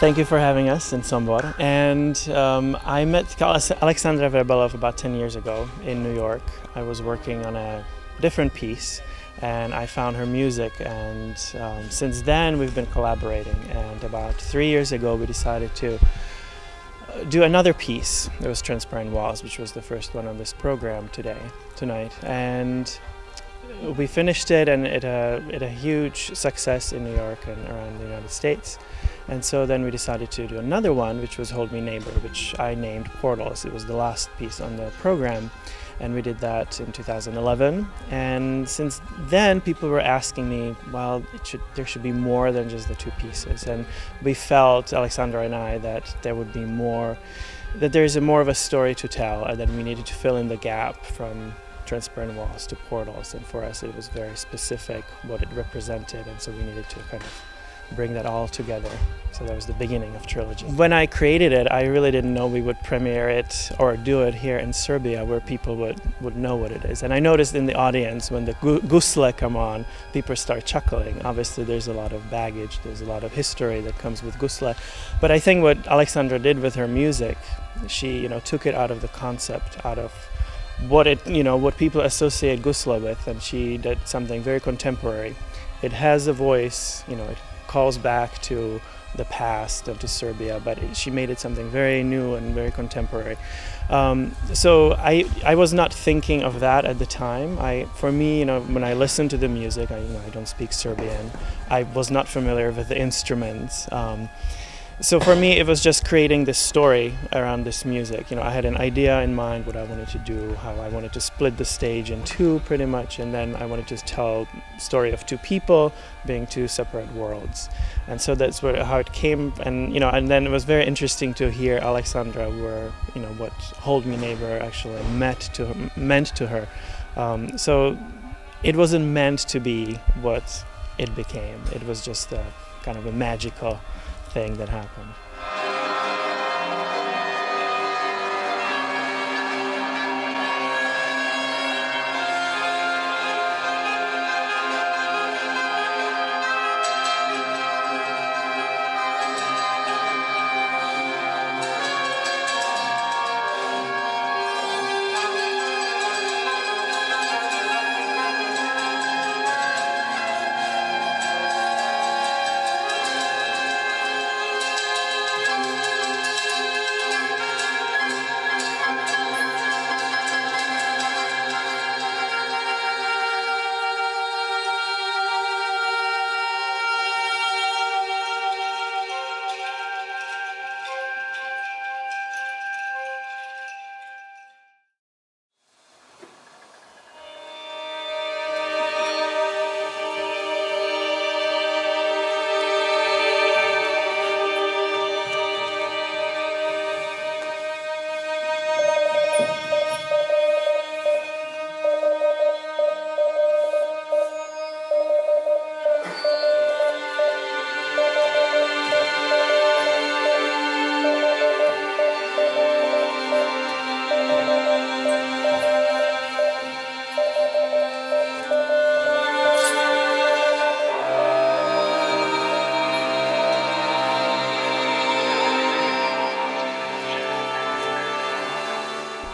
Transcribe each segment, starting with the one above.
Thank you for having us in Sombor. And I met Aleksandra Vrebalov about 10 years ago in New York. I was working on a different piece and I found her music, and since then we've been collaborating, and about 3 years ago we decided to do another piece. It was Transparent Walls, which was the first one on this program tonight. And we finished it, and it had a huge success in New York and around the United States. And so then we decided to do another one, which was Hold Me Neighbor, which I named Portals. It was the last piece on the program, and we did that in 2011. And since then, people were asking me, well, there should be more than just the two pieces. And we felt, Alexandra and I, that there would be more, that there is more of a story to tell, and then we needed to fill in the gap from Transparent Walls to Portals. And for us, it was very specific what it represented, and so we needed to kind of bring that all together. So that was the beginning of Trilogy. When I created it, I really didn't know we would premiere it or do it here in Serbia, where people would know what it is. And I noticed in the audience, when the gusle come on, people start chuckling. Obviously there's a lot of baggage, there's a lot of history that comes with gusle. But I think what Alexandra did with her music, she took it out of the concept, out of what people associate gusle with, and she did something very contemporary. It has a voice, it calls back to the past and to Serbia, but she made it something very new and very contemporary. So I was not thinking of that at the time. For me, when I listen to the music, I don't speak Serbian. I was not familiar with the instruments. So for me, it was just creating this story around this music. I had an idea in mind, what I wanted to do, how I wanted to split the stage in two, pretty much, and then I wanted to tell the story of two people being two separate worlds. And so that's how it came. And and then it was very interesting to hear Alexandra, what Hold Me Neighbor actually meant to her. So it wasn't meant to be what it became. It was just a kind of a magical thing that happened.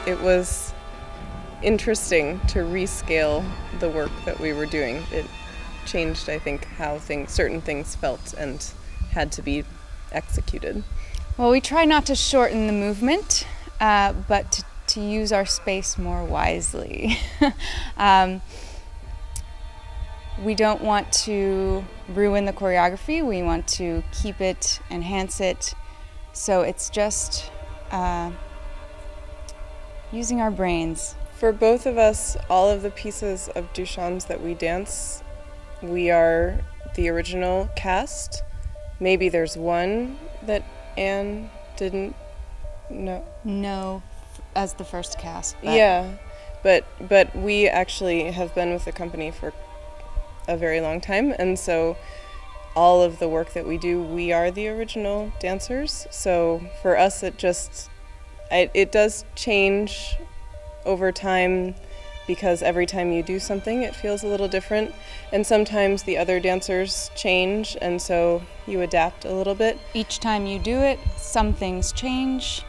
It was interesting to rescale the work that we were doing. It changed, I think, how certain things felt and had to be executed. Well, we try not to shorten the movement, but to use our space more wisely. We don't want to ruin the choreography. We want to keep it, enhance it. So it's just using our brains. For both of us, all of the pieces of Dušan's that we dance, we are the original cast. Maybe there's one that Anne didn't know. No, as the first cast. Yeah, but we actually have been with the company for a very long time, and so all of the work that we do, we are the original dancers. So for us, it does change over time because every time you do something it feels a little different, and sometimes the other dancers change and so you adapt a little bit. Each time you do it, some things change,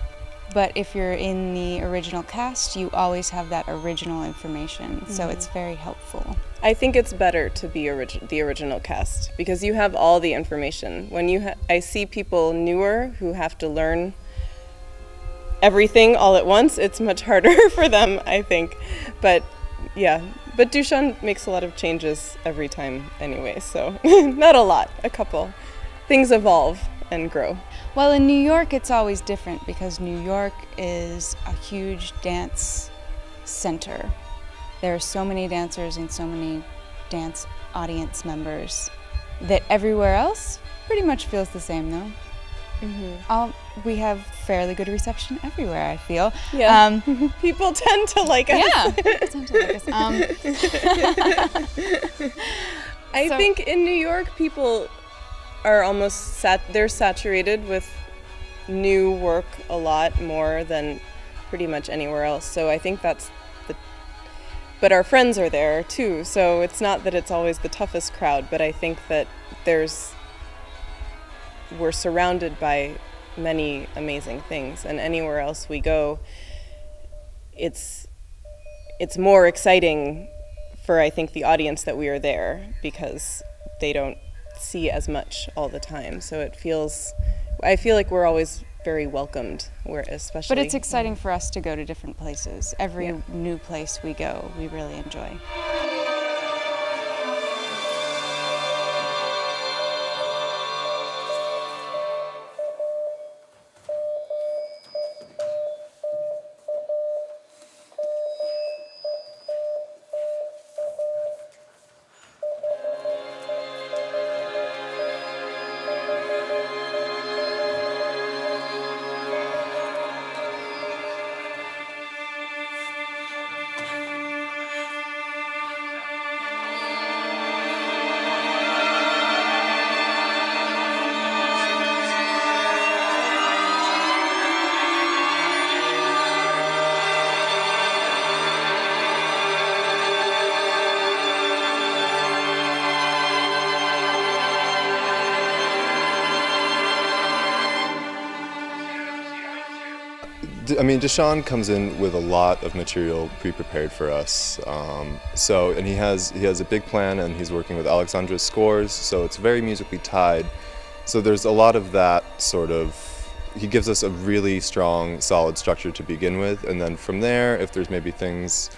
but if you're in the original cast, you always have that original information, so it's very helpful. I think it's better to be the original cast because you have all the information. When I see people newer who have to learn everything all at once, it's much harder for them, I think. But yeah, but Dušan makes a lot of changes every time anyway, so not a lot, a couple. Things evolve and grow. Well, in New York it's always different because New York is a huge dance center. There are so many dancers and so many dance audience members that everywhere else pretty much feels the same, though. We have fairly good reception everywhere, I feel. Yeah. People tend to like us. Yeah, people tend to like us. I think in New York people are almost they're saturated with new work a lot more than pretty much anywhere else. So I think that's but our friends are there too. So it's not that it's always the toughest crowd, but I think that we're surrounded by many amazing things, and anywhere else we go, it's more exciting for, I think, the audience that we are there because they don't see as much all the time. So I feel like we're always very welcomed, especially. But it's exciting for us to go to different places. Every new place we go, we really enjoy. I mean, Dušan comes in with a lot of material pre-prepared for us. And he has a big plan, and he's working with Alexandra's scores, so it's very musically tied. So there's a lot of that sort of. He gives us a really strong, solid structure to begin with, and then from there, if there's maybe things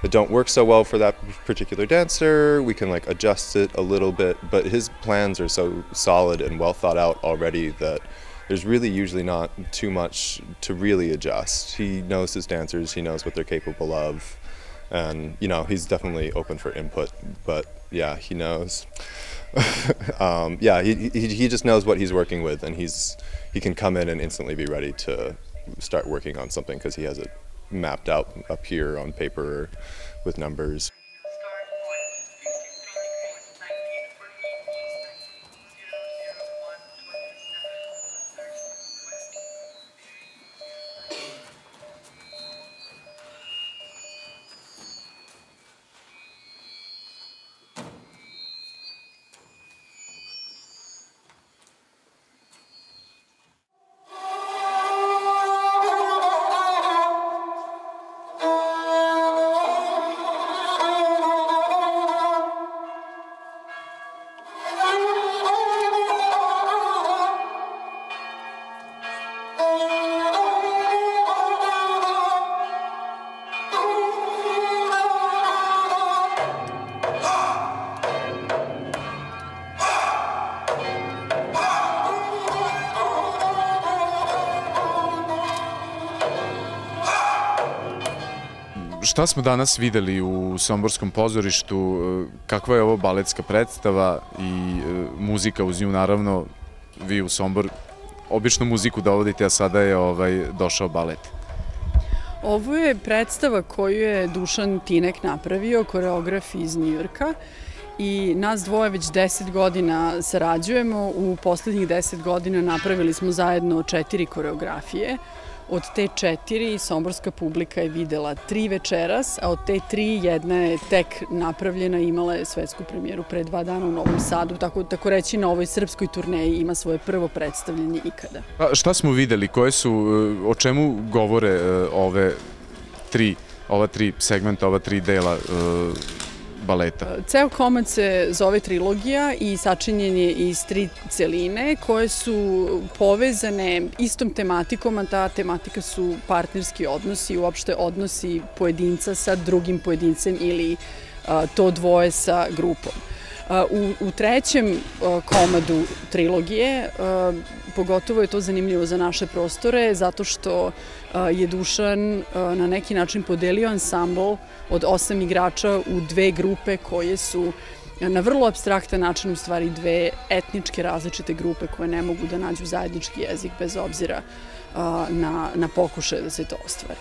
that don't work so well for that particular dancer, we can like adjust it a little bit. But his plans are so solid and well thought out already that there's really usually not too much to really adjust. He knows his dancers, he knows what they're capable of, and you know, he's definitely open for input, but yeah, he knows. Yeah, he just knows what he's working with, and he can come in and instantly be ready to start working on something because he has it mapped out up here on paper with numbers. Šta smo danas videli u Somborskom pozorištu, kakva je ovo baletska predstava i muzika uz nju, naravno, vi u Sombor obično muziku dovodite, a sada je došao balet. Ovo je predstava koju je Dušan Týnek napravio, koreograf iz Njujorka, i nas dvoje već 10 godina sarađujemo. U poslednjih 10 godina napravili smo zajedno 4 koreografije Od te 4 somborska publika je videla 3 večeras, a od te 3 jedna je tek napravljena, imala je svetsku premijeru pre 2 dana u Novom Sadu, tako reći na ovoj srpskoj turneji ima svoje prvo predstavljanje ikada. Šta smo videli, o čemu govore ova 3 segmenta, ova 3 dela baleta? Ceo komad se zove Trilogija i sačinjen je iz 3 celine koje su povezane istom tematikom, a ta tematika su partnerski odnosi, uopšte odnosi pojedinca sa drugim pojedincem ili to dvoje sa grupom. U trećem komadu Trilogije, pogotovo je to zanimljivo za naše prostore, zato što je Dušan na neki način podelio ansambl od 8 igrača u 2 grupe koje su na vrlo apstraktan način u stvari 2 etničke različite grupe koje ne mogu da nađu zajednički jezik bez obzira na pokušaje da se to ostvari.